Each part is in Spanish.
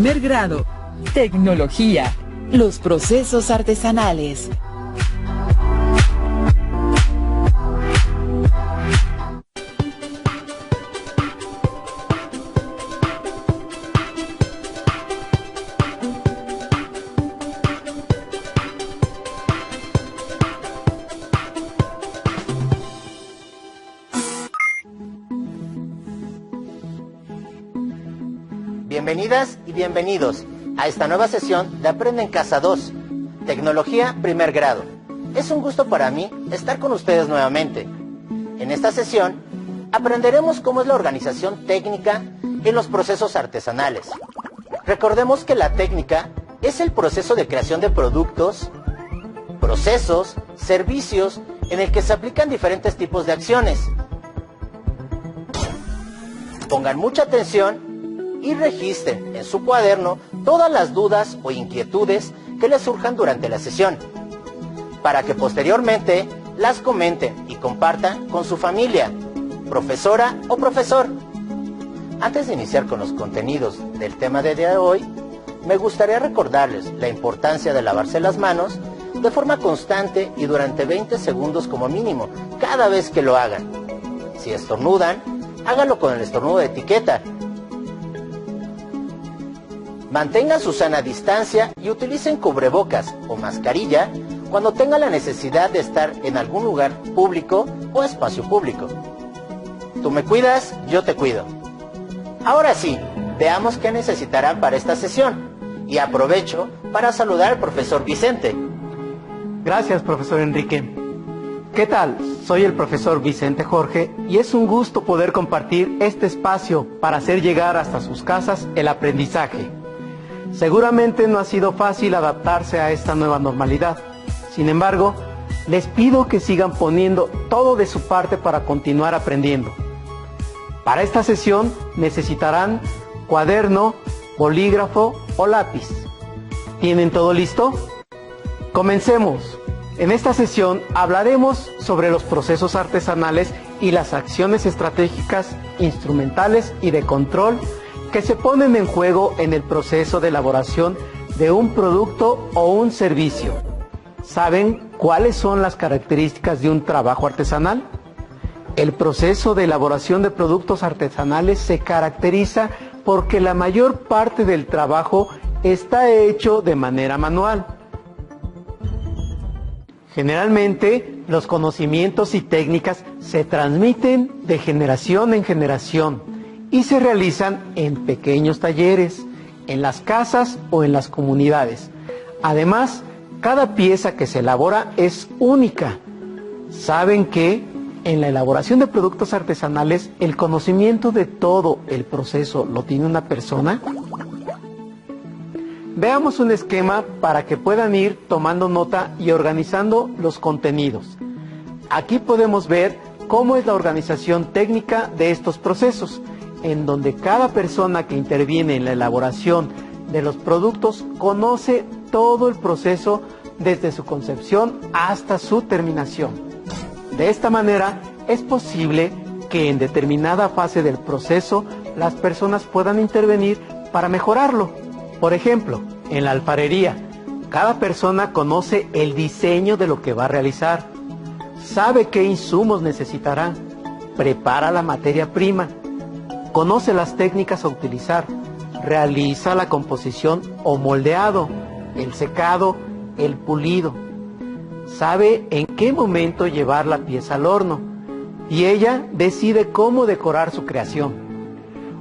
primer grado. Tecnología. Los procesos artesanales. Bienvenidas y bienvenidos a esta nueva sesión de Aprende en Casa 2, Tecnología Primer Grado. Es un gusto para mí estar con ustedes nuevamente. En esta sesión aprenderemos cómo es la organización técnica en los procesos artesanales. Recordemos que la técnica es el proceso de creación de productos, procesos, servicios en el que se aplican diferentes tipos de acciones. Pongan mucha atención y registren en su cuaderno todas las dudas o inquietudes que les surjan durante la sesión, para que posteriormente las comenten y compartan con su familia, profesora o profesor. Antes de iniciar con los contenidos del tema de hoy, me gustaría recordarles la importancia de lavarse las manos de forma constante y durante 20 segundos como mínimo, cada vez que lo hagan. Si estornudan, háganlo con el estornudo de etiqueta. Mantengan su sana distancia y utilicen cubrebocas o mascarilla cuando tengan la necesidad de estar en algún lugar público o espacio público. Tú me cuidas, yo te cuido. Ahora sí, veamos qué necesitarán para esta sesión. Y aprovecho para saludar al profesor Vicente. Gracias, profesor Enrique. ¿Qué tal? Soy el profesor Vicente Jorge y es un gusto poder compartir este espacio para hacer llegar hasta sus casas el aprendizaje. Seguramente no ha sido fácil adaptarse a esta nueva normalidad. Sin embargo, les pido que sigan poniendo todo de su parte para continuar aprendiendo. Para esta sesión necesitarán cuaderno, bolígrafo o lápiz. ¿Tienen todo listo? Comencemos. En esta sesión hablaremos sobre los procesos artesanales y las acciones estratégicas, instrumentales y de control que se ponen en juego en el proceso de elaboración de un producto o un servicio. ¿Saben cuáles son las características de un trabajo artesanal? El proceso de elaboración de productos artesanales se caracteriza porque la mayor parte del trabajo está hecho de manera manual. Generalmente, los conocimientos y técnicas se transmiten de generación en generación y se realizan en pequeños talleres, en las casas o en las comunidades. Además, cada pieza que se elabora es única. ¿Saben que en la elaboración de productos artesanales el conocimiento de todo el proceso lo tiene una persona? Veamos un esquema para que puedan ir tomando nota y organizando los contenidos. Aquí podemos ver cómo es la organización técnica de estos procesos, en donde cada persona que interviene en la elaboración de los productos conoce todo el proceso desde su concepción hasta su terminación. De esta manera es posible que en determinada fase del proceso las personas puedan intervenir para mejorarlo. Por ejemplo, en la alfarería, cada persona conoce el diseño de lo que va a realizar, sabe qué insumos necesitará, prepara la materia prima, conoce las técnicas a utilizar, realiza la composición o moldeado, el secado, el pulido. Sabe en qué momento llevar la pieza al horno y ella decide cómo decorar su creación.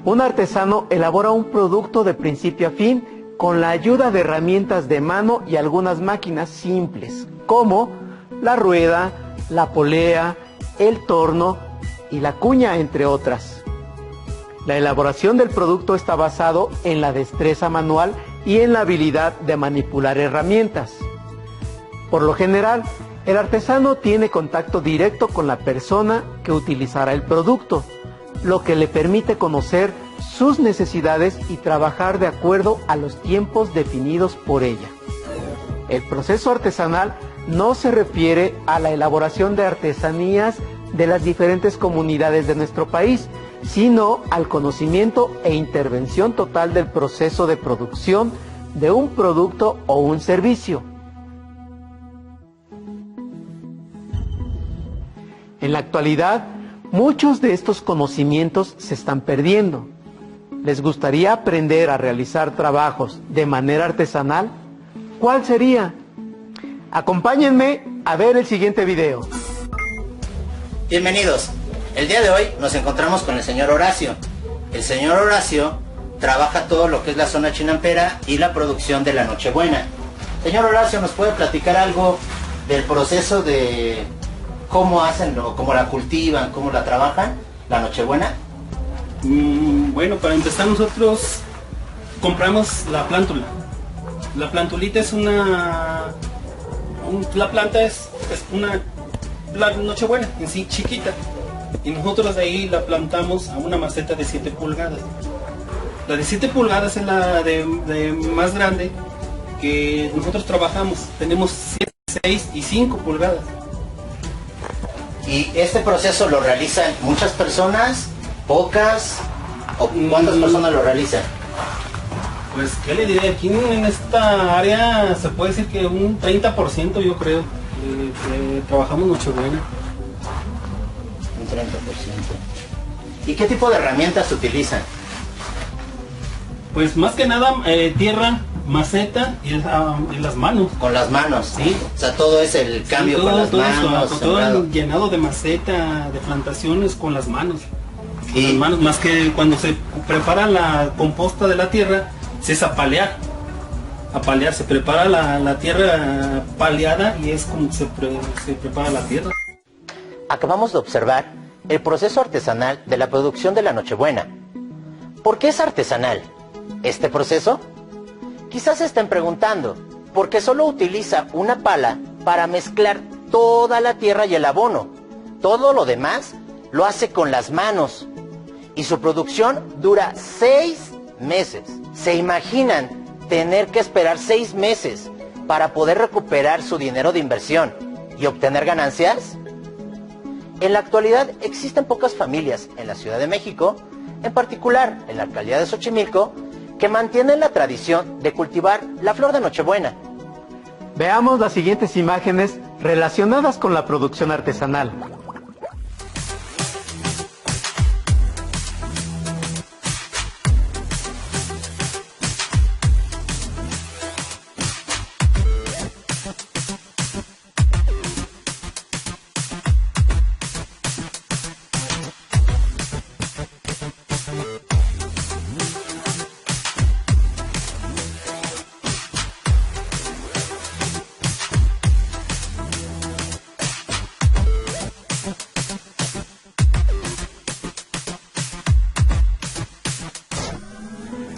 Un artesano elabora un producto de principio a fin con la ayuda de herramientas de mano y algunas máquinas simples, como la rueda, la polea, el torno y la cuña, entre otras. La elaboración del producto está basado en la destreza manual y en la habilidad de manipular herramientas. Por lo general, el artesano tiene contacto directo con la persona que utilizará el producto, lo que le permite conocer sus necesidades y trabajar de acuerdo a los tiempos definidos por ella. El proceso artesanal no se refiere a la elaboración de artesanías de las diferentes comunidades de nuestro país, sino al conocimiento e intervención total del proceso de producción de un producto o un servicio. En la actualidad, muchos de estos conocimientos se están perdiendo. ¿Les gustaría aprender a realizar trabajos de manera artesanal? ¿Cuál sería? Acompáñenme a ver el siguiente video. Bienvenidos. El día de hoy nos encontramos con el señor Horacio. El señor Horacio trabaja todo lo que es la zona chinampera y la producción de la Nochebuena. Señor Horacio, ¿nos puede platicar algo del proceso de cómo hacen o cómo la cultivan, cómo la trabajan, la Nochebuena? Bueno, para empezar nosotros compramos la plántula. La plantulita es la planta es una Nochebuena en sí chiquita. Y nosotros de ahí la plantamos a una maceta de 7 pulgadas. La de 7 pulgadas es la de más grande que nosotros trabajamos. Tenemos 7, 6 y 5 pulgadas. ¿Y este proceso lo realizan muchas personas, pocas, o cuántas personas lo realizan? Pues, ¿qué le diré? Aquí en esta área se puede decir que un 30% yo creo que trabajamos Nochebuena. Un 30%. ¿Y qué tipo de herramientas utilizan? Pues más que nada tierra, maceta y las manos. Con las manos, Sí. O sea, todo es el cambio Sí, con las manos. todo sembrado. llenado de maceta, de plantaciones con las manos. Con Y- las manos, más que cuando se prepara la composta de la tierra, se es a palear. A palear, se prepara la tierra paleada y es como se prepara la tierra. Acabamos de observar el proceso artesanal de la producción de la Nochebuena. ¿Por qué es artesanal este proceso? Quizás se estén preguntando, porque solo utiliza una pala para mezclar toda la tierra y el abono. Todo lo demás lo hace con las manos. Y su producción dura 6 meses. ¿Se imaginan tener que esperar 6 meses para poder recuperar su dinero de inversión y obtener ganancias? En la actualidad existen pocas familias en la Ciudad de México, en particular en la alcaldía de Xochimilco, que mantienen la tradición de cultivar la flor de Nochebuena. Veamos las siguientes imágenes relacionadas con la producción artesanal.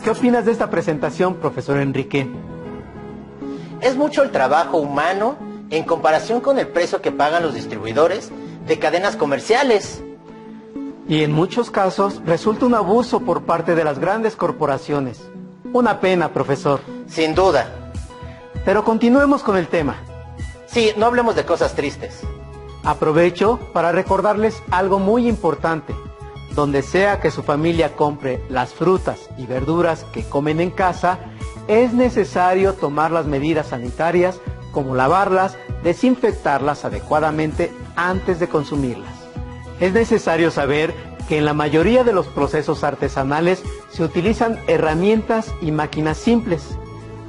¿Qué opinas de esta presentación, profesor Enrique? Es mucho el trabajo humano en comparación con el precio que pagan los distribuidores de cadenas comerciales. Y en muchos casos resulta un abuso por parte de las grandes corporaciones. Una pena, profesor. Sin duda. Pero continuemos con el tema. Sí, no hablemos de cosas tristes. Aprovecho para recordarles algo muy importante. Donde sea que su familia compre las frutas y verduras que comen en casa, es necesario tomar las medidas sanitarias como lavarlas, desinfectarlas adecuadamente antes de consumirlas. Es necesario saber que en la mayoría de los procesos artesanales se utilizan herramientas y máquinas simples.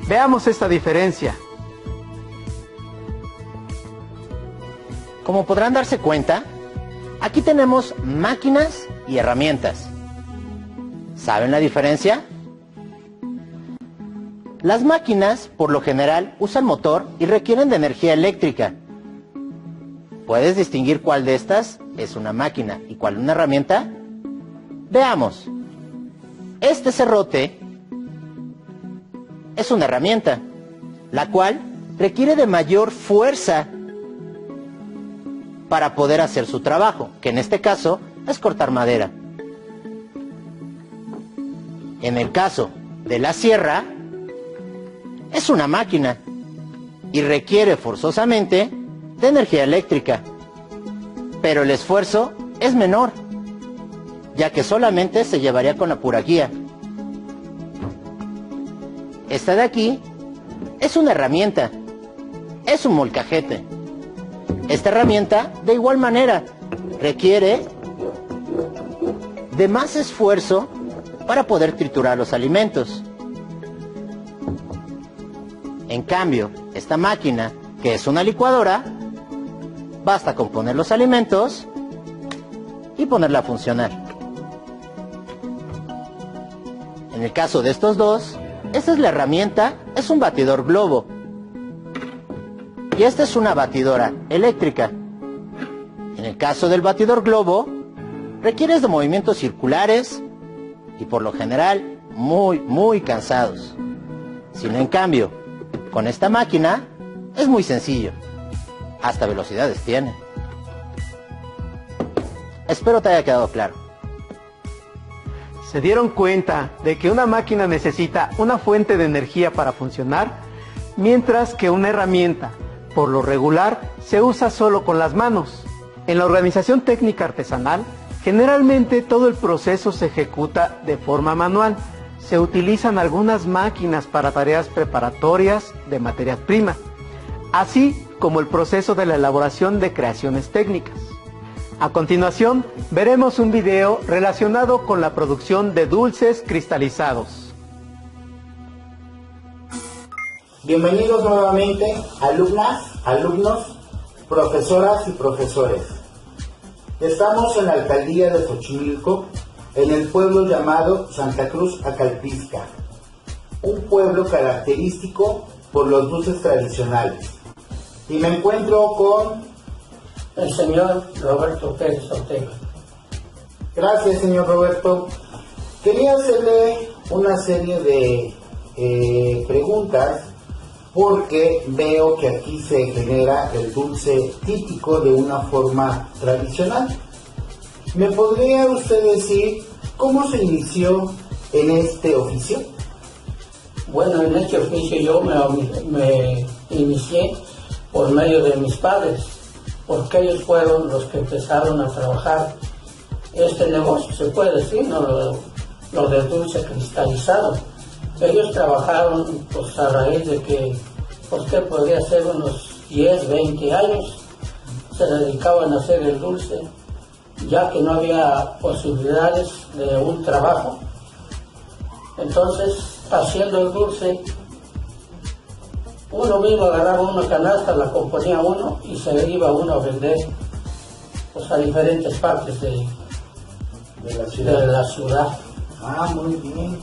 Veamos esta diferencia. Como podrán darse cuenta, aquí tenemos máquinas y herramientas. ¿Saben la diferencia? Las máquinas, por lo general, usan motor y requieren de energía eléctrica. ¿Puedes distinguir cuál de estas es una máquina y cuál una herramienta? Veamos. Este serrote es una herramienta, la cual requiere de mayor fuerza para poder hacer su trabajo, que en este caso es cortar madera. En el caso de la sierra, es una máquina y requiere forzosamente de energía eléctrica, pero el esfuerzo es menor. ya que solamente se llevaría con la pura guía. Esta de aquí es una herramienta, es un molcajete. Esta herramienta, de igual manera, requiere de más esfuerzo para poder triturar los alimentos. En cambio, esta máquina, que es una licuadora, basta con poner los alimentos y ponerla a funcionar. En el caso de estos dos, esta es la herramienta, es un batidor globo. Y esta es una batidora eléctrica. En el caso del batidor globo, requieres de movimientos circulares y por lo general muy cansados. Sino en cambio, con esta máquina es muy sencillo. Hasta velocidades tiene. Espero te haya quedado claro. ¿Se dieron cuenta de que una máquina necesita una fuente de energía para funcionar? Mientras que una herramienta, por lo regular, se usa solo con las manos. En la organización técnica artesanal, generalmente todo el proceso se ejecuta de forma manual. Se utilizan algunas máquinas para tareas preparatorias de materias primas, así como el proceso de la elaboración de creaciones técnicas. A continuación, veremos un video relacionado con la producción de dulces cristalizados. Bienvenidos nuevamente, alumnas, alumnos, profesoras y profesores. Estamos en la alcaldía de Xochimilco, en el pueblo llamado Santa Cruz Acalpizca, un pueblo característico por los dulces tradicionales. Y me encuentro con el señor Roberto Pérez Ortega. Gracias, señor Roberto. Quería hacerle una serie de preguntas porque veo que aquí se genera el dulce típico de una forma tradicional. ¿Me podría usted decir cómo se inició en este oficio? Bueno, en este oficio yo me inicié por medio de mis padres, porque ellos fueron los que empezaron a trabajar este negocio, se puede decir, ¿no? Lo del dulce cristalizado. Ellos trabajaron pues a raíz de que, pues que podría ser unos 10, 20 años, se dedicaban a hacer el dulce, ya que no había posibilidades de un trabajo. Entonces, haciendo el dulce, uno mismo agarraba una canasta, la componía uno y se iba uno a vender pues, a diferentes partes de la ciudad. Ah, muy bien.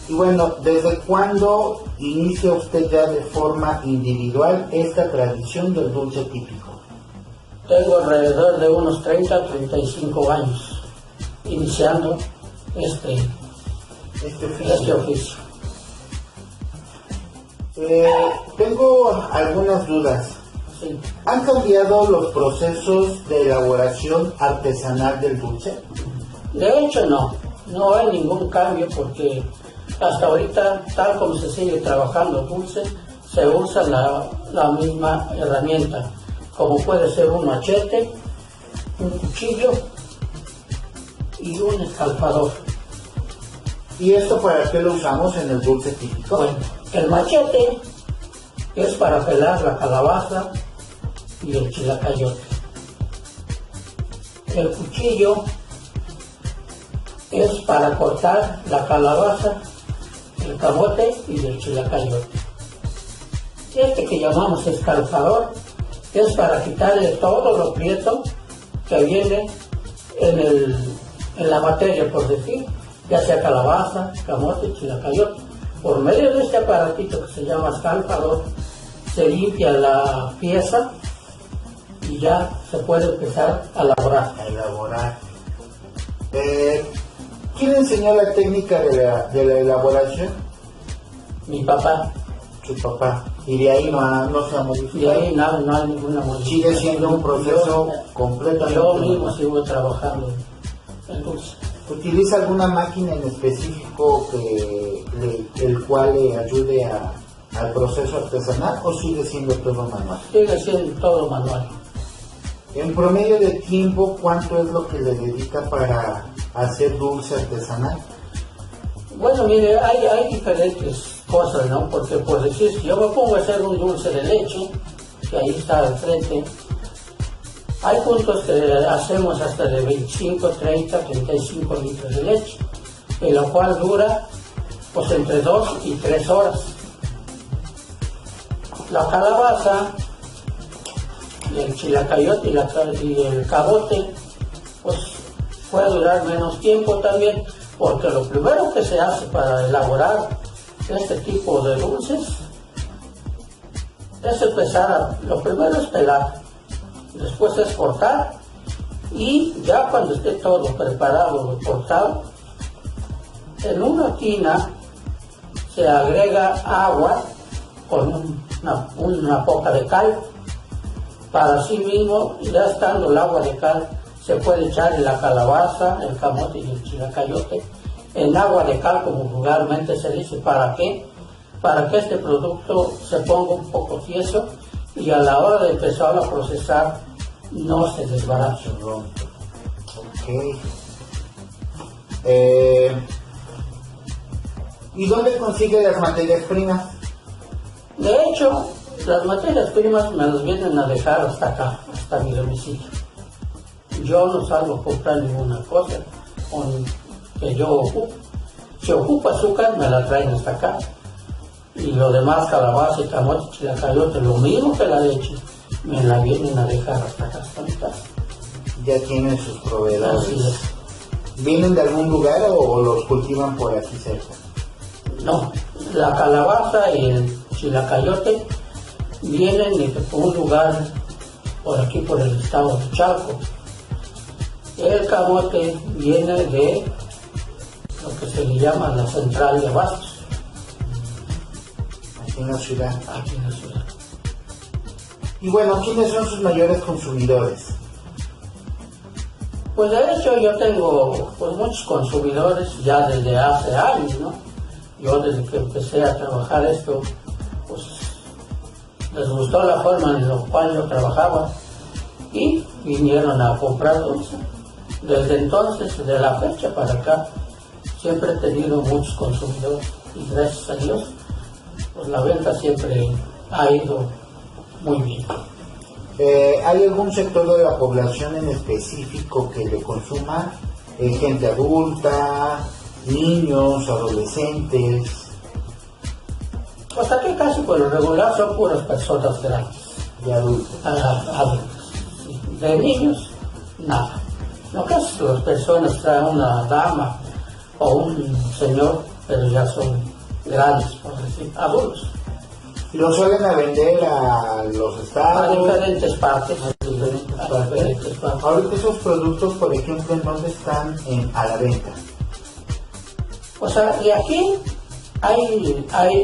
Y bueno, ¿desde cuándo inicia usted ya de forma individual esta tradición del dulce típico? Tengo alrededor de unos 30, 35 años iniciando este oficio. Tengo algunas dudas. Sí. ¿Han cambiado los procesos de elaboración artesanal del dulce? De hecho, no hay ningún cambio porque hasta ahorita, tal como se sigue trabajando dulce, se usa la misma herramienta, como puede ser un machete, un cuchillo y un escalpador. ¿Y esto para qué lo usamos en el dulce típico? Bueno, el machete es para pelar la calabaza y el chilacayote. El cuchillo es para cortar la calabaza, el camote y el chilacayote. Este que llamamos escalpador es para quitarle todo lo prieto que viene en la materia, por decir, ya sea calabaza, camote, chilacayote. Por medio de este aparatito que se llama escalpador, se limpia la pieza y ya se puede empezar a elaborar. ¿Quién enseñó la técnica de la elaboración? Mi papá. Su papá. Y de ahí no se ha modificado. Y de ahí no hay ninguna modificación. Sigue siendo un proceso completamente. Yo mismo sigo trabajando en dulce. ¿Utiliza alguna máquina en específico el cual le ayude al proceso artesanal o sigue siendo todo manual? Sigue siendo todo manual. En promedio de tiempo, ¿cuánto es lo que le dedica para hacer dulce artesanal? Bueno, mire, hay diferentes cosas, ¿no? Porque, por decir, si yo me pongo a hacer un dulce de leche, que ahí está al frente, hay puntos que hacemos hasta de 25, 30, 35 litros de leche, en lo cual dura pues entre 2 y 3 horas. La calabaza, y el chilacayote y el camote, pues puede durar menos tiempo también, porque lo primero que se hace para elaborar este tipo de dulces es empezar, lo primero es pelar, después es cortar, y ya cuando esté todo preparado, cortado, en una tina se agrega agua con una poca de cal. Para sí mismo, ya estando el agua de cal, se puede echar en la calabaza, el camote y el chilacayote en agua de cal, como vulgarmente se dice. ¿Para qué? Para que este producto se ponga un poco tieso y a la hora de empezar a procesar no se desbarate. Ok. ¿Y dónde consigue las materias primas? De hecho, las materias primas me las vienen a dejar hasta acá, hasta mi domicilio. Yo no salgo a comprar ninguna cosa que yo ocupo. Si ocupo azúcar, me la traen hasta acá. Y lo demás, calabaza, camote, chilacayote, lo mismo que la leche, me la vienen a dejar hasta acá, hasta mi casa. Ya tienen sus proveedores. Así es. ¿Vienen de algún lugar o los cultivan por aquí cerca? No, la calabaza y el chilacayote vienen de un lugar por aquí, por el estado de Chalco. El camote viene de lo que se le llama la central de abastos. Aquí en la ciudad. Aquí en la ciudad. Y bueno, ¿quiénes son sus mayores consumidores? Pues de hecho yo tengo pues muchos consumidores ya desde hace años, ¿no? Yo desde que empecé a trabajar esto, pues les gustó la forma en la cual yo trabajaba y vinieron a comprar dulce. Desde entonces, de la fecha para acá, siempre he tenido muchos consumidores y gracias a Dios, pues la venta siempre ha ido muy bien. ¿Hay algún sector de la población en específico que le consuma? ¿Gente adulta, niños, adolescentes? Pues aquí casi por lo regular son puras personas grandes. De adultos. Adultas. De niños, nada. No casi las personas traen una dama o un señor, pero ya son grandes, por decir, adultos. ¿Lo suelen a vender a los A estados? diferentes partes. A diferentes partes. Ahorita esos productos, por ejemplo, ¿en dónde están a la venta? O sea, de aquí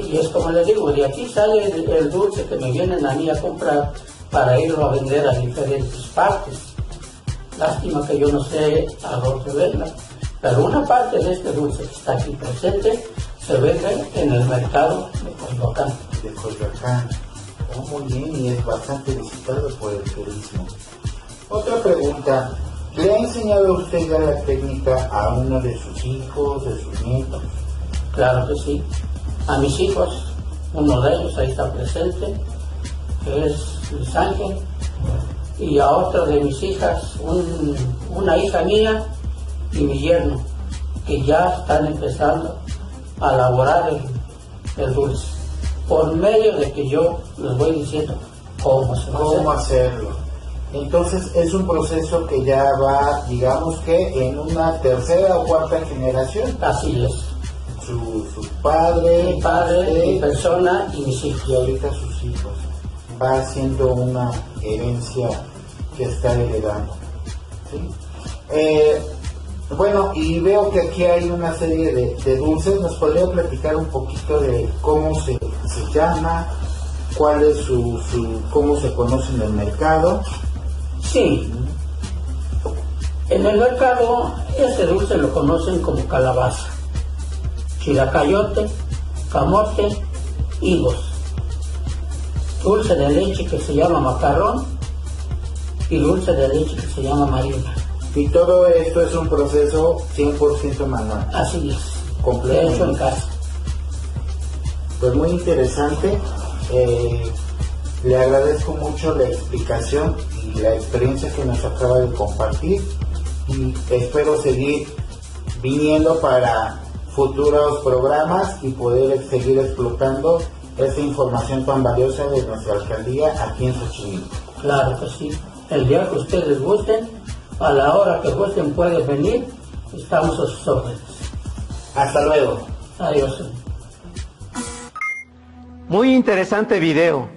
y es como les digo, de aquí sale el dulce que me vienen a mí a comprar para irlo a vender a diferentes partes. Lástima que yo no sé a dónde verla, pero una parte de este dulce que está aquí presente se vende en el mercado de Coyoacán. De Coyoacán. Oh, muy bien, y es bastante visitado por el turismo. Otra pregunta, ¿le ha enseñado a usted ya la técnica a uno de sus hijos, de sus nietos? Claro que sí. A mis hijos, uno de ellos ahí está presente, que es Luis Ángel, y a otra de mis hijas, una hija mía y mi yerno, que ya están empezando a elaborar el dulce, por medio de que yo les voy diciendo cómo se va a hacer. ¿Cómo hacerlo? Entonces es un proceso que ya va, digamos que en una tercera o cuarta generación. Así es. Su padre, Mi padre, usted, mi persona y mis hijos. y ahorita sus hijos. Va haciendo una herencia que está heredando. ¿Sí? Bueno, y veo que aquí hay una serie de dulces. ¿Nos podría platicar un poquito de cómo se llama, cuál es cómo se conoce en el mercado? Sí. En el mercado, este dulce lo conocen como calabaza, chilacayote, camote, higos. Dulce de leche que se llama macarrón y dulce de leche que se llama Marina. Y todo esto es un proceso 100% manual. Así es, Completamente. hecho en casa. Pues muy interesante. Le agradezco mucho la explicación y la experiencia que nos acaba de compartir y espero seguir viniendo para futuros programas y poder seguir explotando esa información tan valiosa de nuestra alcaldía aquí en Xochimilco. Claro que sí. El día que ustedes gusten, a la hora que gusten pueden venir, estamos a sus órdenes. Hasta luego. Adiós. Muy interesante video.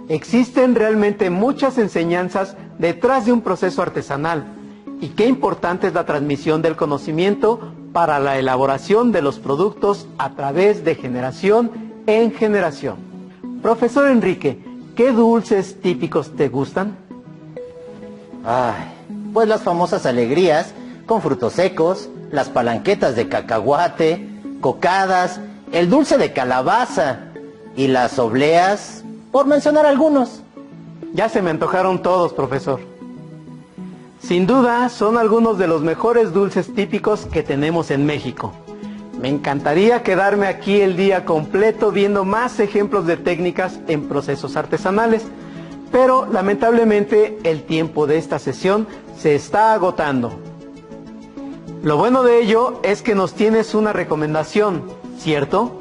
Existen realmente muchas enseñanzas detrás de un proceso artesanal y qué importante es la transmisión del conocimiento para la elaboración de los productos a través de generación en generación. Profesor Enrique, ¿qué dulces típicos te gustan? Ay, pues las famosas alegrías con frutos secos, las palanquetas de cacahuate, cocadas, el dulce de calabaza y las obleas, por mencionar algunos. Ya se me antojaron todos, profesor. Sin duda, son algunos de los mejores dulces típicos que tenemos en México. Me encantaría quedarme aquí el día completo viendo más ejemplos de técnicas en procesos artesanales, pero lamentablemente el tiempo de esta sesión se está agotando. Lo bueno de ello es que nos tienes una recomendación, ¿cierto?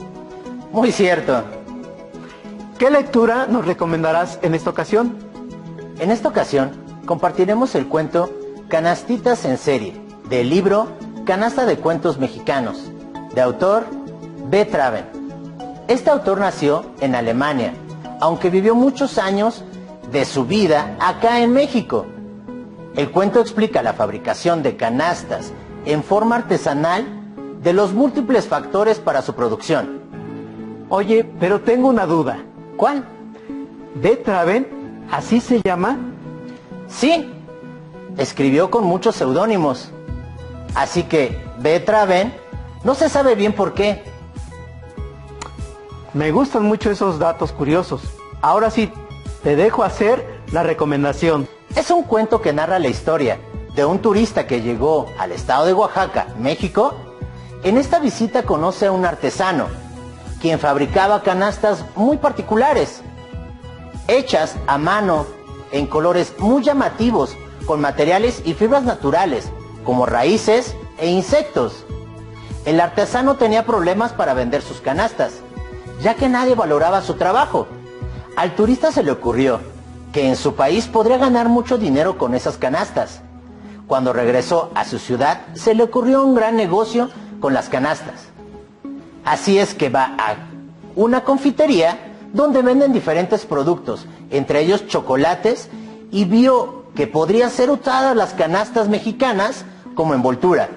Muy cierto. ¿Qué lectura nos recomendarás en esta ocasión? En esta ocasión compartiremos el cuento Canastitas en serie, del libro Canasta de Cuentos Mexicanos, de autor B. Traven. Este autor nació en Alemania, aunque vivió muchos años de su vida acá en México. El cuento explica la fabricación de canastas en forma artesanal de los múltiples factores para su producción. Oye, pero tengo una duda. ¿Cuál? ¿B. Traven? ¿Así se llama? Sí, escribió con muchos seudónimos. Así que B. Traven no se sabe bien por qué. Me gustan mucho esos datos curiosos. Ahora sí, te dejo hacer la recomendación. Es un cuento que narra la historia de un turista que llegó al estado de Oaxaca, México. En esta visita conoce a un artesano, quien fabricaba canastas muy particulares, hechas a mano en colores muy llamativos, con materiales y fibras naturales, como raíces e insectos. El artesano tenía problemas para vender sus canastas, ya que nadie valoraba su trabajo. Al turista se le ocurrió que en su país podría ganar mucho dinero con esas canastas. Cuando regresó a su ciudad, se le ocurrió un gran negocio con las canastas. Así es que va a una confitería donde venden diferentes productos, entre ellos chocolates, y vio que podrían ser usadas las canastas mexicanas como envoltura.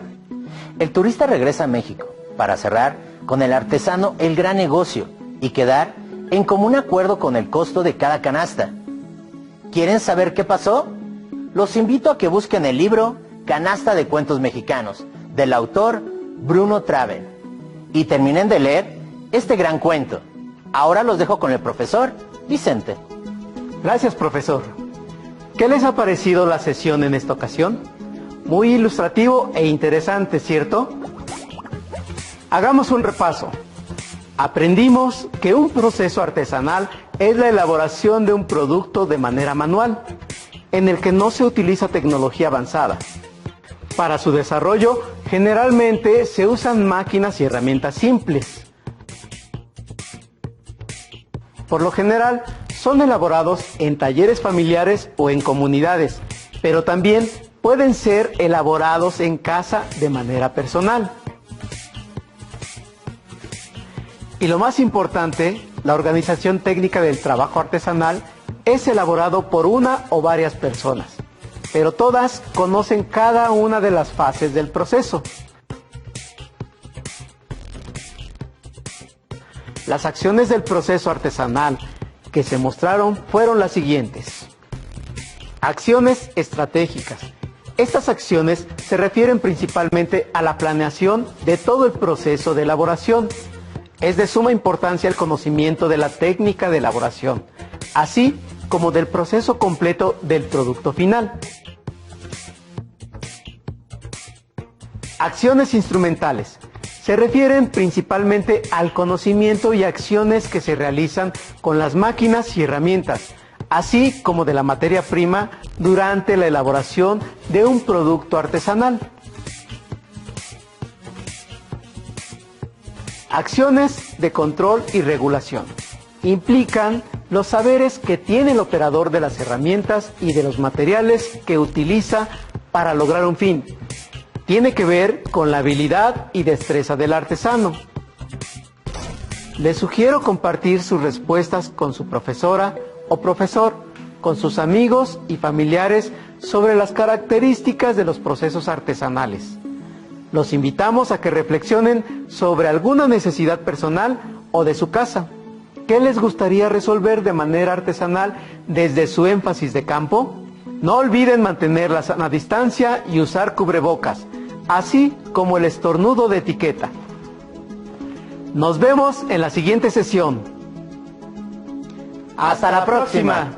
El turista regresa a México para cerrar con el artesano el gran negocio y quedar en común acuerdo con el costo de cada canasta. ¿Quieren saber qué pasó? Los invito a que busquen el libro Canasta de Cuentos Mexicanos, del autor Bruno Traven, y terminen de leer este gran cuento. Ahora los dejo con el profesor Vicente. Gracias, profesor. ¿Qué les ha parecido la sesión en esta ocasión? Muy ilustrativo e interesante, ¿cierto? Hagamos un repaso. Aprendimos que un proceso artesanal es la elaboración de un producto de manera manual, en el que no se utiliza tecnología avanzada. Para su desarrollo, generalmente se usan máquinas y herramientas simples. Por lo general, son elaborados en talleres familiares o en comunidades, pero también pueden ser elaborados en casa de manera personal. Y lo más importante, la organización técnica del trabajo artesanal es elaborado por una o varias personas, pero todas conocen cada una de las fases del proceso. Las acciones del proceso artesanal que se mostraron fueron las siguientes. Acciones estratégicas. Estas acciones se refieren principalmente a la planeación de todo el proceso de elaboración. Es de suma importancia el conocimiento de la técnica de elaboración, así como del proceso completo del producto final. Acciones instrumentales. Se refieren principalmente al conocimiento y acciones que se realizan con las máquinas y herramientas, así como de la materia prima durante la elaboración de un producto artesanal. Acciones de control y regulación. Implican los saberes que tiene el operador de las herramientas y de los materiales que utiliza para lograr un fin. Tiene que ver con la habilidad y destreza del artesano. Les sugiero compartir sus respuestas con su profesora o profesor, con sus amigos y familiares sobre las características de los procesos artesanales. Los invitamos a que reflexionen sobre alguna necesidad personal o de su casa. ¿Qué les gustaría resolver de manera artesanal desde su énfasis de campo? No olviden mantener la sana distancia y usar cubrebocas, así como el estornudo de etiqueta. Nos vemos en la siguiente sesión. ¡Hasta la próxima!